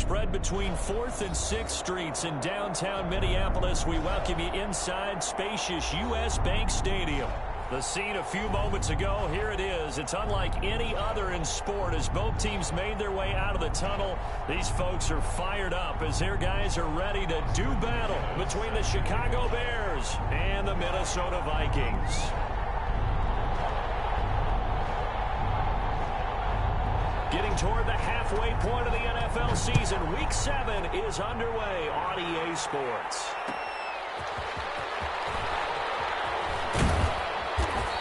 spread between 4th and 6th Streets in downtown Minneapolis. We welcome you inside spacious U.S. Bank Stadium. The scene a few moments ago, here it is. It's unlike any other in sport as both teams made their way out of the tunnel. These folks are fired up as their guys are ready to do battle between the Chicago Bears and the Minnesota Vikings. Getting toward the halfway point of the NFL season, Week 7 is underway on EA Sports.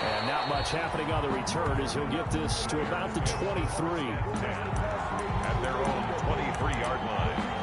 And not much happening on the return as he'll get this to about the 23. At their own 23-yard line.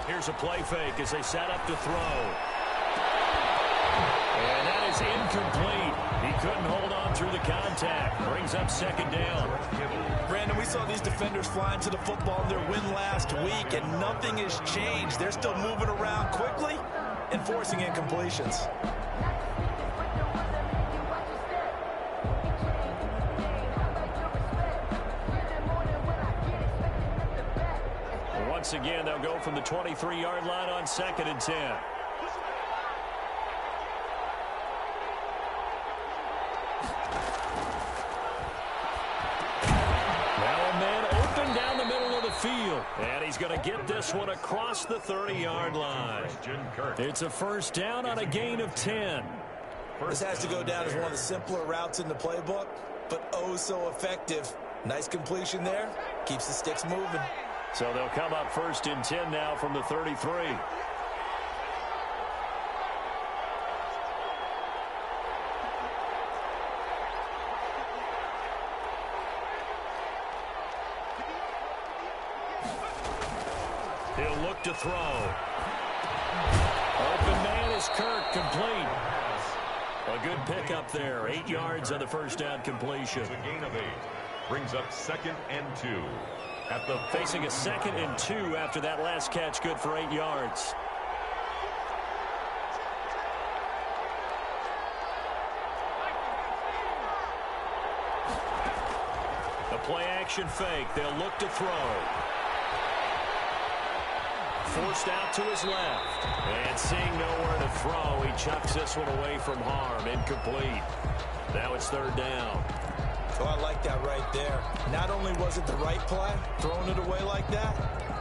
Here's a play fake as they set up to throw. And that is incomplete. He couldn't hold on through the contact. Brings up second down. Brandon, we saw these defenders flying to the football in their win last week, and nothing has changed. They're still moving around quickly and forcing incompletions. Once again, they'll go from the 23-yard line on 2nd and 10. Now a man open down the middle of the field. And he's going to get this one across the 30-yard line. It's a first down on a gain of 10. This has to go down as one of the simpler routes in the playbook, but oh so effective. Nice completion there. Keeps the sticks moving. So they'll come up 1st and 10 now from the 33. He'll look to throw. Open man is Kirk, complete. A good pickup there. 8 yards on the first down completion. A gain of 8. Brings up 2nd and 2. Facing a 2nd and 2 after that last catch, good for 8 yards. A play-action fake. They'll look to throw. Forced out to his left. And seeing nowhere to throw, he chucks this one away from harm. Incomplete. Now it's 3rd down. Oh, I like that right there. Not only was it the right play, throwing it away like that,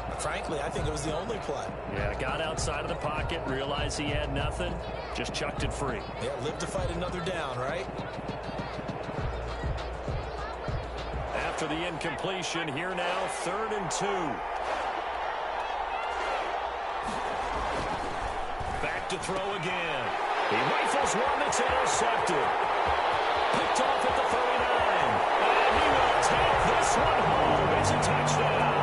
but frankly, I think it was the only play. Yeah, got outside of the pocket, realized he had nothing, just chucked it free. Yeah, live to fight another down, right? After the incompletion, here now, 3rd and 2. Back to throw again. He rifles one that's intercepted. Picked off at the 39. And he will take this one home. It's a touchdown.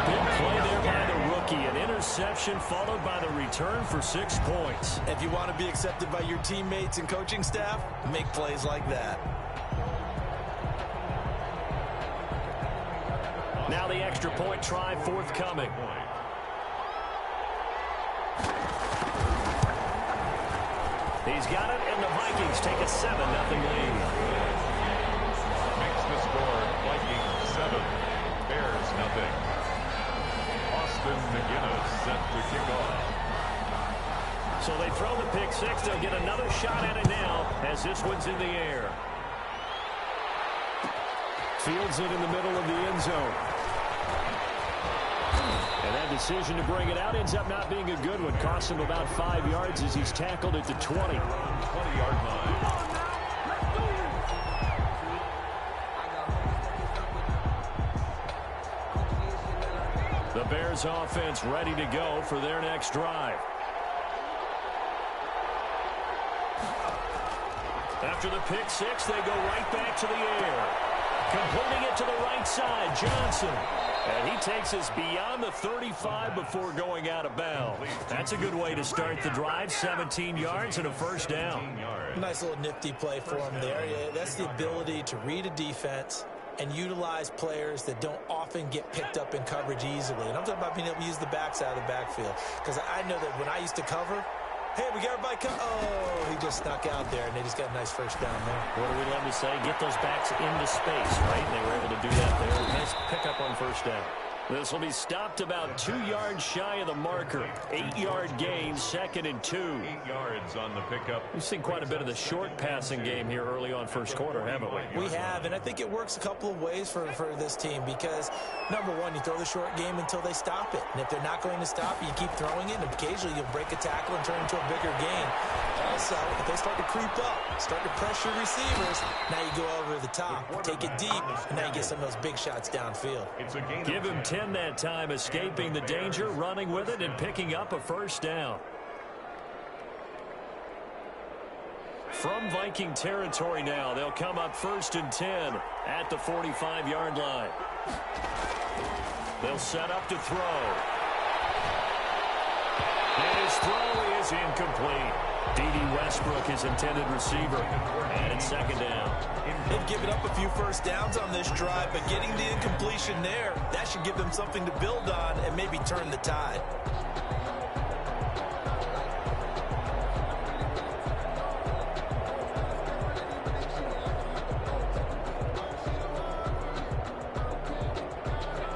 Big play there by the rookie. An interception followed by the return for 6 points. If you want to be accepted by your teammates and coaching staff, make plays like that. Now the extra point try forthcoming. He's got it, and the Vikings take a 7-0 lead. Makes the score Vikings 7, Bears 0. Austin McGinnis set to kick off. So they throw the pick six. They'll get another shot at it now as this one's in the air. Fields it in the middle of the end zone. And that decision to bring it out ends up not being a good one. Costs him about 5 yards as he's tackled at the 20. 20-yard line. The Bears offense ready to go for their next drive. After the pick six, they go right back to the air. Completing it to the right side, Johnson. And he takes us beyond the 35 before going out of bounds. That's a good way to start the drive. 17 yards and a first down. Nice little nifty play for him there. Yeah, that's the ability to read a defense and utilize players that don't often get picked up in coverage easily. And I'm talking about being able to use the backside of the backfield. Because I know that when I used to cover, hey, we got everybody oh, he just snuck out there, and they just got a nice first down there. What do we love to say? Get those backs into space, right? And they were able to do that there. Nice pickup on first down. This will be stopped about 2 yards shy of the marker. 8-yard gain, 2nd and 2. 8 yards on the pickup. We've seen quite a bit of the short passing game here early on first quarter, haven't we? We have, and I think it works a couple of ways for this team because, number one, you throw the short game until they stop it. And if they're not going to stop it, you keep throwing it, and occasionally you'll break a tackle and turn into a bigger gain. Also, if they start to creep up, start to pressure receivers, now you go over the top, take it deep, and now you get some of those big shots downfield. It's a gain. Give him 10 that time, escaping the danger, running with it, and picking up a first down. From Viking territory now, they'll come up 1st and 10 at the 45-yard line. They'll set up to throw. And his throw is incomplete. D.D. Westbrook, his intended receiver, and it's 2nd down. They've given up a few first downs on this drive, but getting the incompletion there, that should give them something to build on and maybe turn the tide.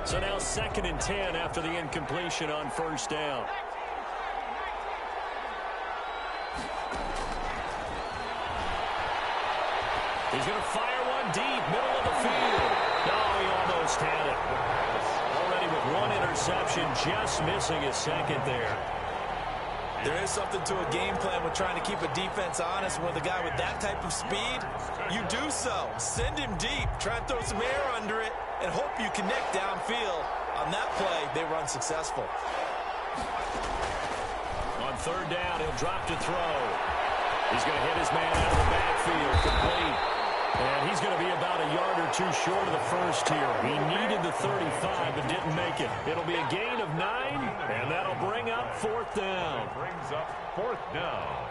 So now 2nd and 10 after the incompletion on first down. He's going to fire one deep, middle of the field. No, he almost had it. Already with one interception, just missing his 2nd there. There is something to a game plan with trying to keep a defense honest. With a guy with that type of speed, you do so. Send him deep, try and throw some air under it, and hope you connect downfield. On that play, they run successful. On 3rd down, he'll drop to throw. He's going to hit his man out of the backfield, complete. And he's going to be about a yard or 2 short of the first here. He needed the 35 but didn't make it. It'll be a gain of 9, and that'll bring up 4th down. Brings up 4th down.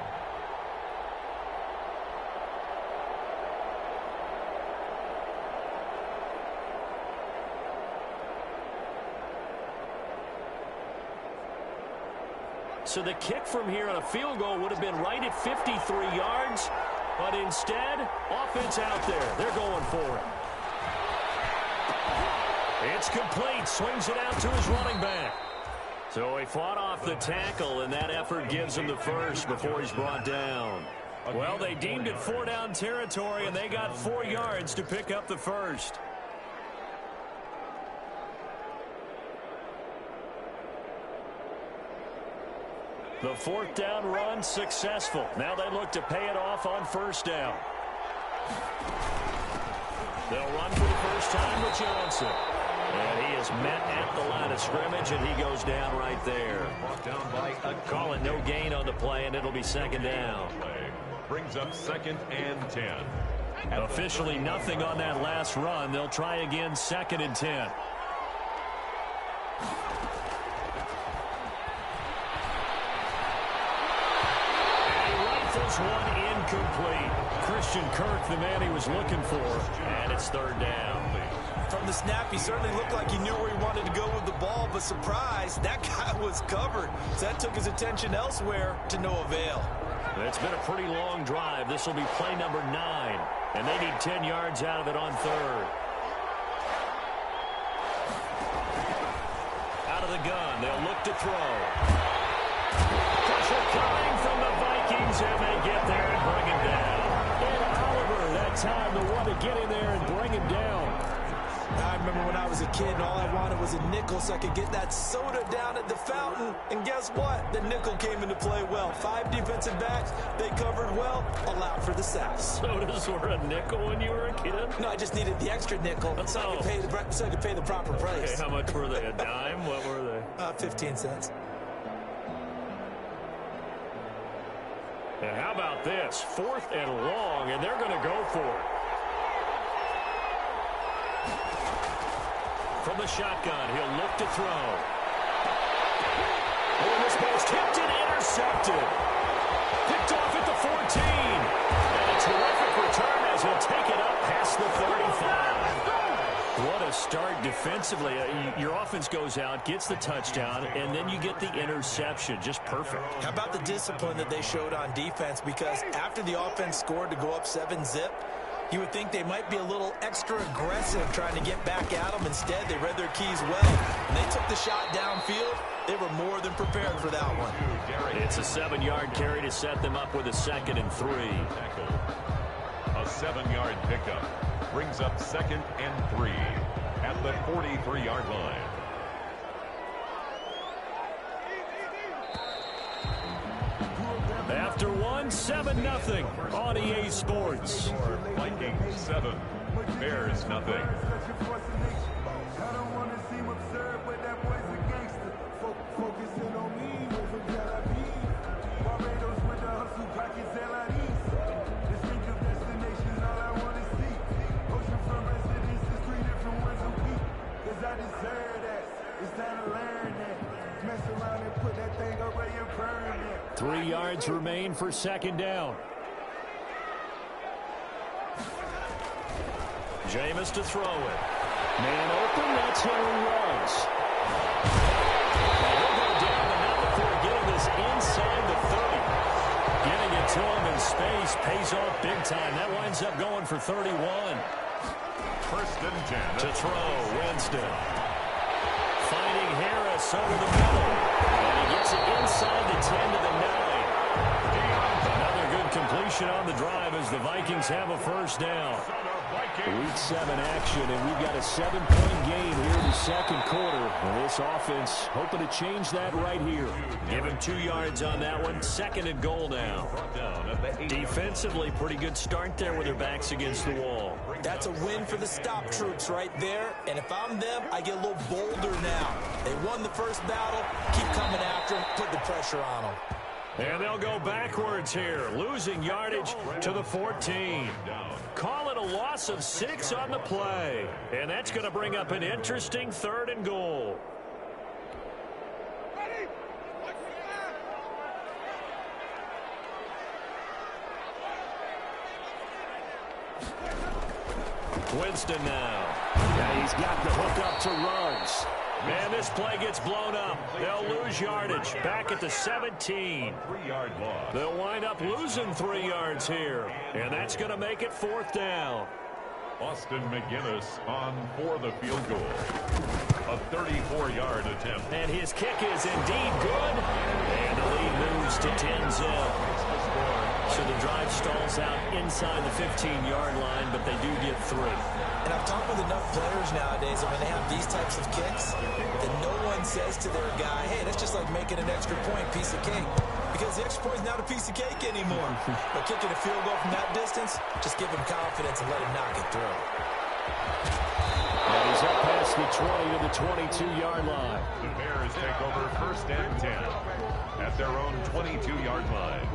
So the kick from here on a field goal would have been right at 53 yards. But instead, offense out there. They're going for it. It's complete. Swings it out to his running back. So he fought off the tackle, and that effort gives him the first before he's brought down. Well, they deemed it 4-down territory, and they got 4 yards to pick up the first. The 4th down run successful. Now they look to pay it off on first down. They'll run for the first time with Johnson. And he is met at the line of scrimmage, and he goes down right there. Brought down by a Call it no gain on the play, and it'll be 2nd down. Brings up 2nd and 10. Officially nothing on that last run. They'll try again, 2nd and 10. One incomplete. Christian Kirk, the man he was looking for, and it's 3rd down. From the snap, he certainly looked like he knew where he wanted to go with the ball, but surprise, that guy was covered. So that took his attention elsewhere to no avail. It's been a pretty long drive. This will be play number 9, and they need 10 yards out of it on 3rd. Out of the gun, they'll look to throw. Pressure coming from the Vikings, and they get there and bring him down. And Oliver, that time, the one to get in there and bring him down. I remember when I was a kid and all I wanted was a nickel so I could get that soda down at the fountain. And guess what? The nickel came into play well. 5 defensive backs, they covered well, allowed for the sacks. Sodas were a nickel when you were a kid? No, I just needed the extra nickel so I could pay the proper price. Okay, how much were they? A dime? What were they? 15 cents. And how about this? 4th and long, and they're going to go for it. From the shotgun, he'll look to throw. Oh, this ball's tipped and intercepted. Picked off at the 14. And a terrific return as he'll take it up past the 35. What a start defensively. Your offense goes out, gets the touchdown, and then you get the interception. Just perfect. How about the discipline that they showed on defense? Because after the offense scored to go up 7-zip, you would think they might be a little extra aggressive trying to get back at them. Instead, they read their keys well. When they took the shot downfield, they were more than prepared for that one. It's a 7-yard carry to set them up with a 2nd and 3. A 7-yard pickup brings up 2nd and 3 at the 43-yard line. After 7-0 on EA Sports. Vikings 7, Bears nothing. I don't want to seem absurd, but that boy's a gangster. Focusing on me, went from Tel Aviv. Barbados with the hustle, pockets LIDs. Distinctive destinations, all I want to see. Oceanfront residences, 3 different ones a week. Cause I deserve that. It's time to learn that. Mess around and put that thing up where you're burning it. 3 yards remain for 2nd down. Jameis to throw it. Man open, that's Henry Ruggs. He'll go down, but not before getting this inside the 30. Getting it to him in space pays off big time. That winds up going for 31. 1st and 10. To throw, Winston. Finding Harris over the middle. And he gets it inside the 10 to the 9. Another good completion on the drive as the Vikings have a 1st down. Week 7 action, and we've got a 7-point game here in the 2nd quarter. And this offense hoping to change that right here. Give him 2 yards on that one. 2nd and goal now. Defensively, pretty good start there with their backs against the wall. That's a win for the stop troops right there. And if I'm them, I get a little bolder now. They won the first battle. Keep coming after them. Put the pressure on them. And they'll go backwards here, losing yardage to the 14. Call it a loss of 6 on the play. And that's going to bring up an interesting 3rd and goal. Winston now. Yeah, he's got the hook up to Ruggs. And this play gets blown up. They'll lose yardage back at the 17. 3-yard loss. They'll wind up losing 3 yards here. And that's going to make it 4th down. Austin McGinnis on for the field goal. A 34-yard attempt. And his kick is indeed good. And the lead moves to 10-0. So the drive stalls out inside the 15-yard line, but they do get 3. And I've talked with enough players nowadays, and when they have these types of kicks, that no one says to their guy, hey, that's just like making an extra point, piece of cake. Because the extra point is not a piece of cake anymore. But kicking a field goal from that distance, just give him confidence and let him knock it through. And he's up past the 20 to the 22-yard line. The Bears take over 1st and 10 at their own 22-yard line.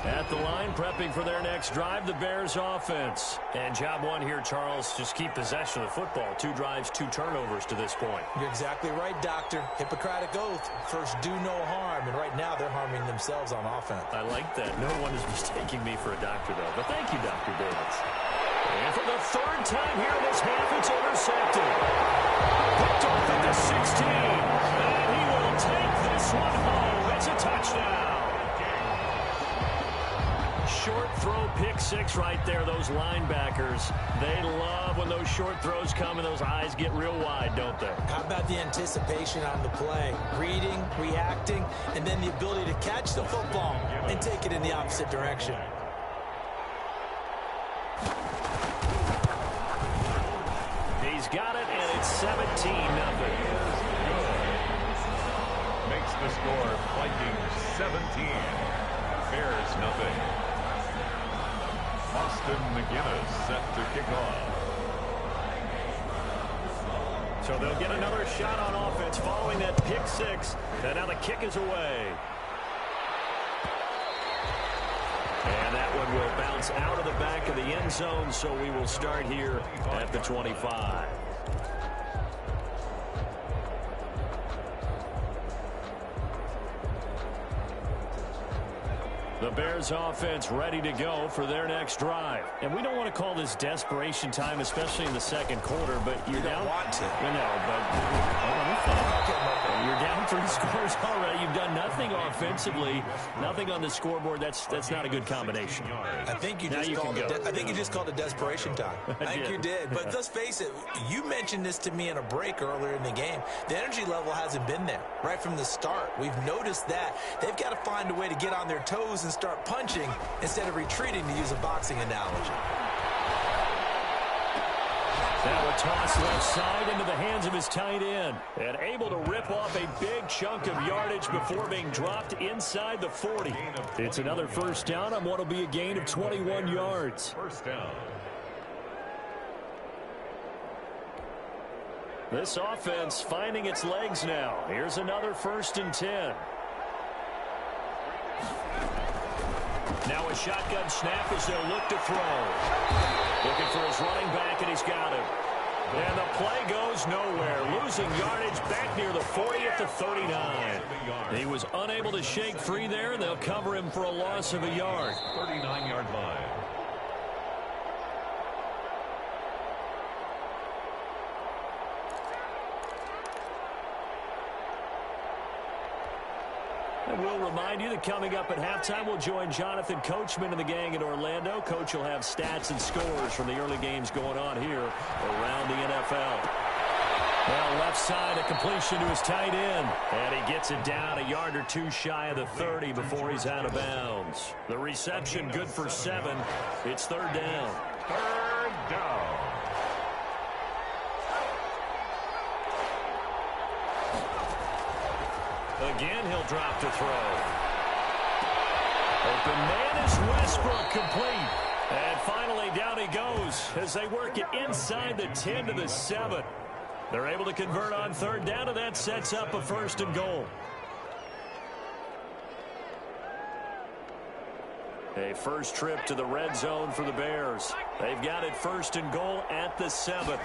At the line, prepping for their next drive, the Bears offense. And job one here, Charles, just keep possession of the football. 2 drives, 2 turnovers to this point. You're exactly right, Doctor. Hippocratic oath. First, do no harm. And right now, they're harming themselves on offense. I like that. No one is mistaking me for a doctor, though. But thank you, Dr. Davis. And for the 3rd time here in this half, it's intercepted. Picked off at the 16. And he will take this one home. It's a touchdown. Short throw, pick 6 right there. Those linebackers, they love when those short throws come and those eyes get real wide, don't they? How about the anticipation on the play? Reading, reacting, and then the ability to catch the football and take it in the opposite direction. He's got it, and it's 17-0. Makes the score Vikings 17. Bears nothing. Austin McGinnis set to kick off. So they'll get another shot on offense following that pick 6. And now the kick is away. And that one will bounce out of the back of the end zone, so we will start here at the 25. The Bears offense ready to go for their next drive. And we don't want to call this desperation time, especially in the second quarter, but you're down. Want to. No, but you're down 3 scores already. You've done nothing offensively, nothing on the scoreboard. That's not a good combination. I think you just called it desperation time. I think you did. But let's face it, you mentioned this to me in a break earlier in the game. The energy level hasn't been there right from the start. We've noticed that. They've got to find a way to get on their toes and start punching instead of retreating, to use a boxing analogy. Now a toss left side into the hands of his tight end. And able to rip off a big chunk of yardage before being dropped inside the 40. It's another first down on what will be a gain of 21 yards. First down. This offense finding its legs now. Here's another 1st and 10. Now a shotgun snap as they'll look to throw. Looking for his running back, and he's got him. And the play goes nowhere. Losing yardage back near the 40 at the 39. He was unable to shake free there, and they'll cover him for a loss of a yard. 39-yard line. And we'll remind you that coming up at halftime, we'll join Jonathan Coachman and the gang in Orlando. Coach will have stats and scores from the early games going on here around the NFL. Well, left side, a completion to his tight end. And he gets it down a yard or 2 shy of the 30 before he's out of bounds. The reception good for 7. It's 3rd down. 3rd down. Again, he'll drop to throw. Open man is Westbrook, complete. And finally, down he goes as they work it inside the 10 to the 7. They're able to convert on 3rd down, and that sets up a 1st and goal. A first trip to the red zone for the Bears. They've got it 1st and goal at the 7.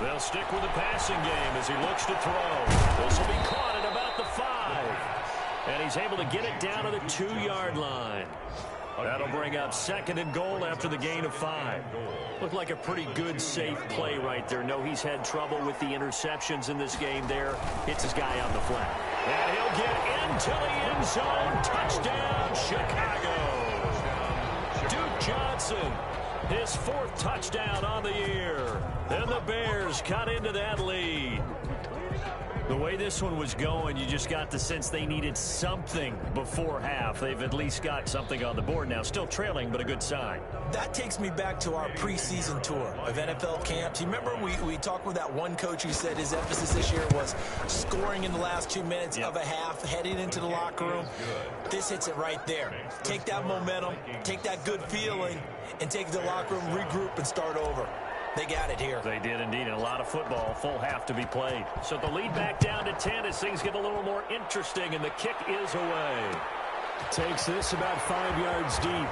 They'll stick with the passing game as he looks to throw. This will be caught at about the 5. And he's able to get it down to the 2-yard line. That'll bring up 2nd and goal after the gain of 5. Looked like a pretty good, safe play right there. No, he's had trouble with the interceptions in this game there. Hits his guy on the flat. And he'll get into the end zone. Touchdown, Chicago. Duke Johnson, his 4th touchdown on the year. And the Bears cut into that lead. The way this one was going, you just got the sense they needed something before half. They've at least got something on the board now. Still trailing, but a good sign. That takes me back to our preseason tour of NFL camps. You remember we talked with that one coach who said his emphasis this year was scoring in the last 2 minutes of a half, heading into the locker room. This hits it right there. Take that momentum, take that good feeling, and take it to the locker room, regroup, and start over. They got it here. They did indeed, and a lot of football, full half to be played. So the lead back down to 10 as things get a little more interesting, and the kick is away. Takes this about 5 yards deep.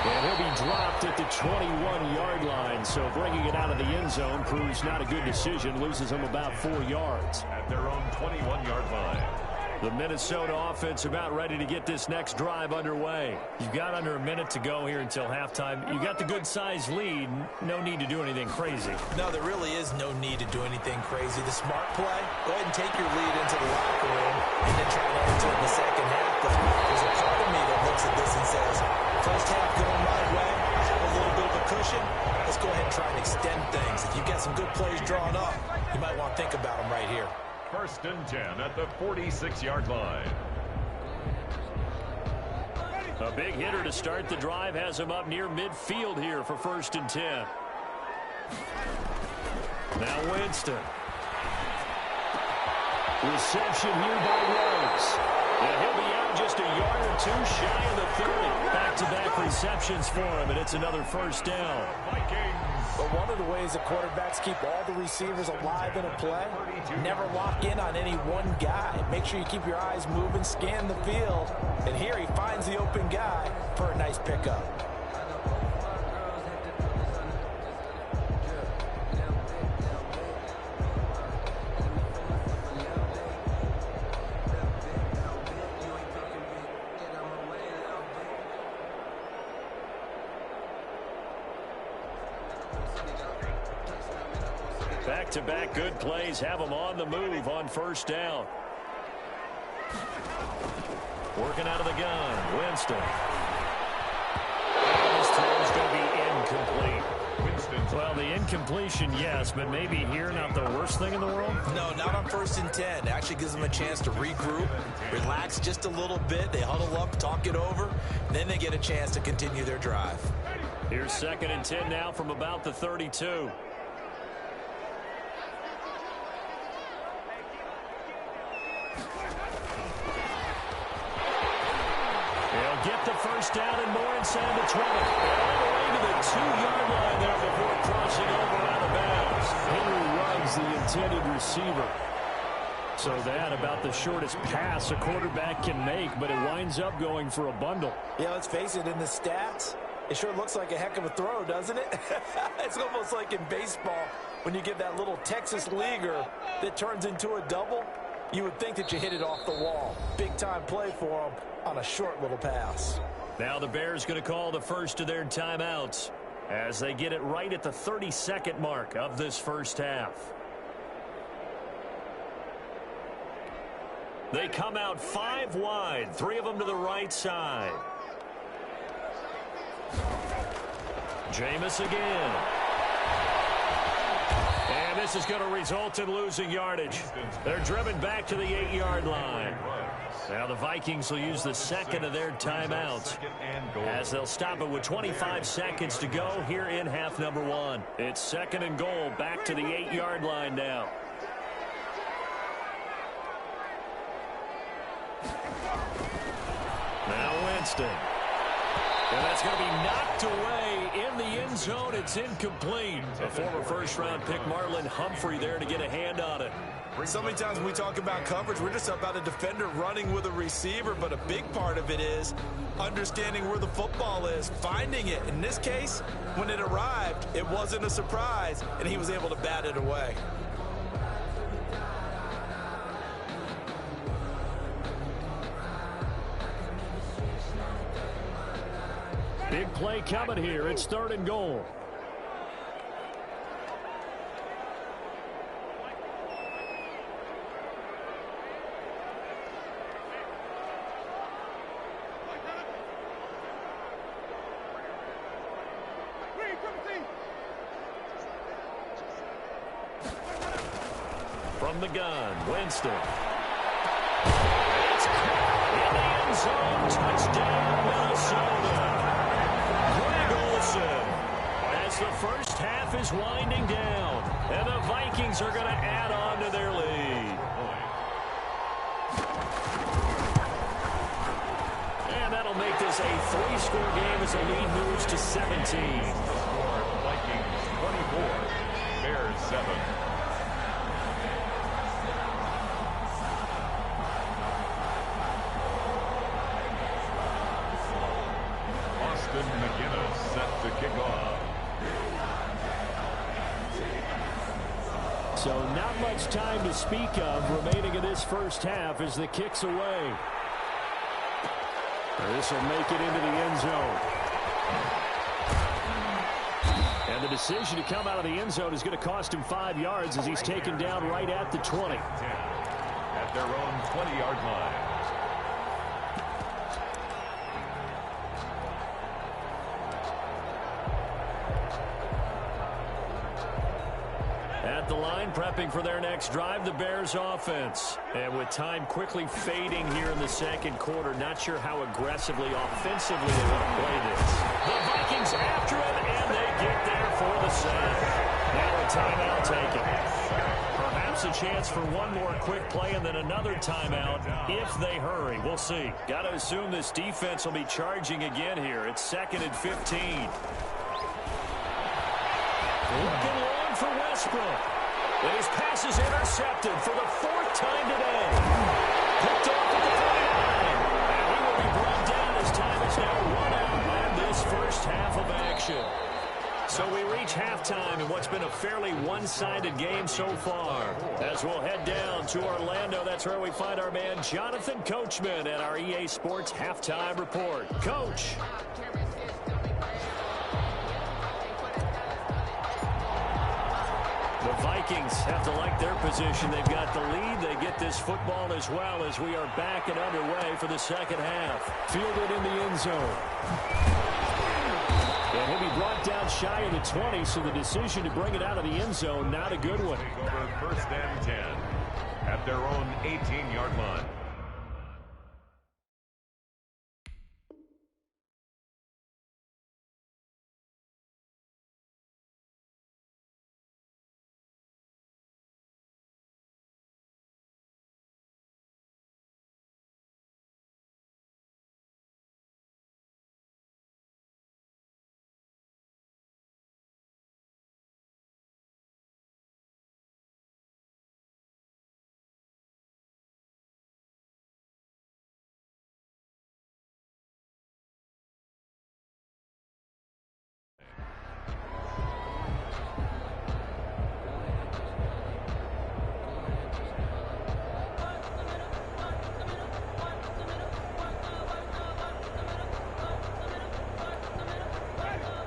And he'll be dropped at the 21-yard line, so bringing it out of the end zone proves not a good decision, loses him about 4 yards. At their own 21-yard line. The Minnesota offense about ready to get this next drive underway. You've got under a minute to go here until halftime. You got the good-sized lead. No need to do anything crazy. No, there really is no need to do anything crazy. The smart play, go ahead and take your lead into the locker room and then try to enter in the second half. But there's a part of me that looks at this and says, first half going my way, have a little bit of a cushion. Let's go ahead and try and extend things. If you've got some good plays drawn up, you might want to think about them right here. 1st and 10 at the 46-yard line. A big hitter to start the drive has him up near midfield here for 1st and 10. Now Winston. Reception here by Rose. And he'll be out just a yard or 2 shy of the 30. Back back-to-back receptions for him, and it's another first down. But one of the ways that quarterbacks keep all the receivers alive in a play, never lock in on any one guy. Make sure you keep your eyes moving, scan the field. And here he finds the open guy for a nice pickup. Back-to-back good plays have them on the move on first down. Working out of the gun, Winston. This throw is going to be incomplete. Well, the incompletion, yes, but maybe here not the worst thing in the world? No, not on 1st and 10. It actually gives them a chance to regroup, relax just a little bit. They huddle up, talk it over, then they get a chance to continue their drive. Here's 2nd and 10 now from about the 32. Get the first down and more inside the 20. All the way to the 2-yard line there before crossing over out of bounds. Henry Ruggs, the intended receiver. So that about the shortest pass a quarterback can make, but it winds up going for a bundle. Yeah, let's face it, in the stats, it sure looks like a heck of a throw, doesn't it? It's almost like in baseball when you get that little Texas leaguer that turns into a double. You would think that you hit it off the wall. Big-time play for him on a short little pass. Now the Bears going to call the first of their timeouts as they get it right at the 30-second mark of this first half. They come out 5 wide, 3 of them to the right side. Jameis again. And this is going to result in losing yardage. They're driven back to the 8-yard line. Now the Vikings will use the second of their timeouts as they'll stop it with 25 seconds to go here in half number 1. It's 2nd and goal, back to the 8-yard line now. Now Winston. And that's going to be knocked away in the end zone. It's incomplete. A former first-round pick, Marlon Humphrey, there to get a hand on it. So many times when we talk about coverage, we're just about a defender running with a receiver, but a big part of it is understanding where the football is, finding it. In this case, when it arrived, it wasn't a surprise, and he was able to bat it away. Big play coming here. It's 3rd and goal. From the gun, Winston. It's caught in the end zone. Touchdown, Minnesota. As the first half is winding down, and the Vikings are going to add on to their lead. And that'll make this a 3-score game as the lead moves to 17. Vikings 24, Bears 7. Austin McGinnis set to kick off. So not much time to speak of remaining in this first half as the kick's away. This will make it into the end zone. And the decision to come out of the end zone is going to cost him 5 yards as he's taken down right at the 20. At their own 20-yard line. At the line, prepping for their next drive, the Bears offense. And with time quickly fading here in the second quarter, not sure how aggressively, offensively they want to play this. The Vikings after him, and they get there for the sack. Now a timeout taken. Perhaps a chance for one more quick play and then another timeout if they hurry. We'll see. Got to assume this defense will be charging again here. It's 2nd and 15. Looking long for Westbrook. And his pass is intercepted for the 4th time today. Picked off at the 49. And he will be brought down as time is now run out in this first half of action. So we reach halftime in what's been a fairly one-sided game so far. As we'll head down to Orlando, that's where we find our man Jonathan Coachman at our EA Sports Halftime Report. Coach. The Vikings have to like their position. They've got the lead. They get this football as well as we are back and underway for the second half. Fielded in the end zone. And he'll be brought down shy of the 20, so the decision to bring it out of the end zone, not a good one. Over 1st and 10 at their own 18-yard line.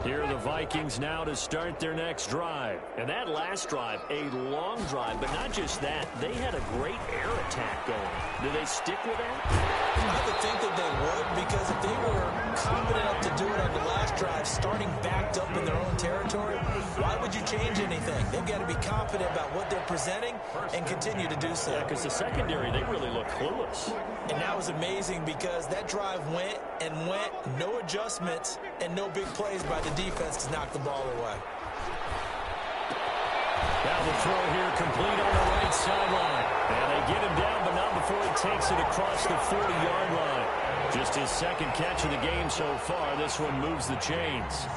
Here are the Vikings now to start their next drive. And that last drive, a long drive, but not just that. They had a great air attack going. Do they stick with that? I would think that they would, because if they were confident enough to do it on the last drive, starting backed up in their own territory, why would you change anything? They've got to be confident about what they're presenting and continue to do so. Yeah, because the secondary, they really look clueless. And that was amazing because that drive went and went, no adjustments and no big plays by the defense to knock the ball away. Now the throw here complete on the right sideline. And they get him down, but not before he takes it across the 40-yard line. Just his 2nd catch of the game so far. This one moves the chains.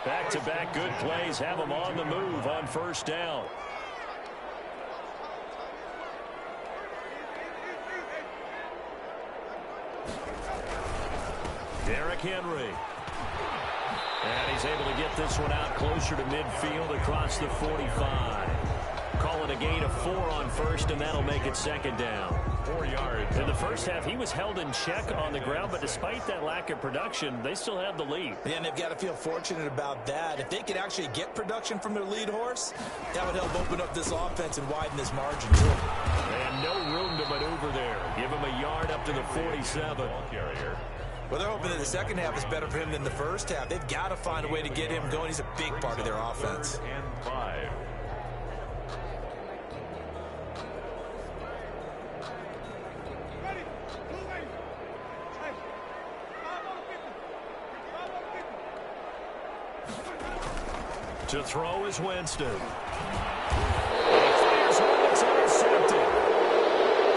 Back-to-back good plays have him on the move on 1st down. Derrick Henry. And he's able to get this one out closer to midfield across the 45. Call it a gain of 4 on 1st, and that'll make it 2nd down. 4 yards. In the first half, he was held in check on the ground, but despite that lack of production, they still have the lead. And they've got to feel fortunate about that. If they could actually get production from their lead horse, that would help open up this offense and widen this margin, too. And no room to maneuver there. Give him a yard up to the 47. Carrier. Well, they're hoping that the second half is better for him than the first half. They've got to find a way to get him going. He's a big part of their offense. And 5. To throw is Winston. He fires one that's intercepted.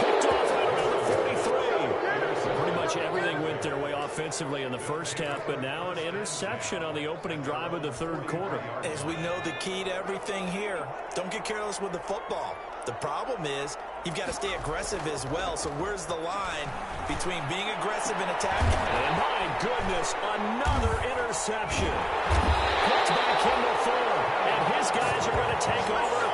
Picked off at around the 43. Pretty much everything went their way offensively in the first half, but now an interception on the opening drive of the 3rd quarter. As we know, the key to everything here, don't get careless with the football. The problem is you've got to stay aggressive as well. So where's the line between being aggressive and attacking? And my goodness, another interception. Picked by Kendall Fuller, and his guys are going to take over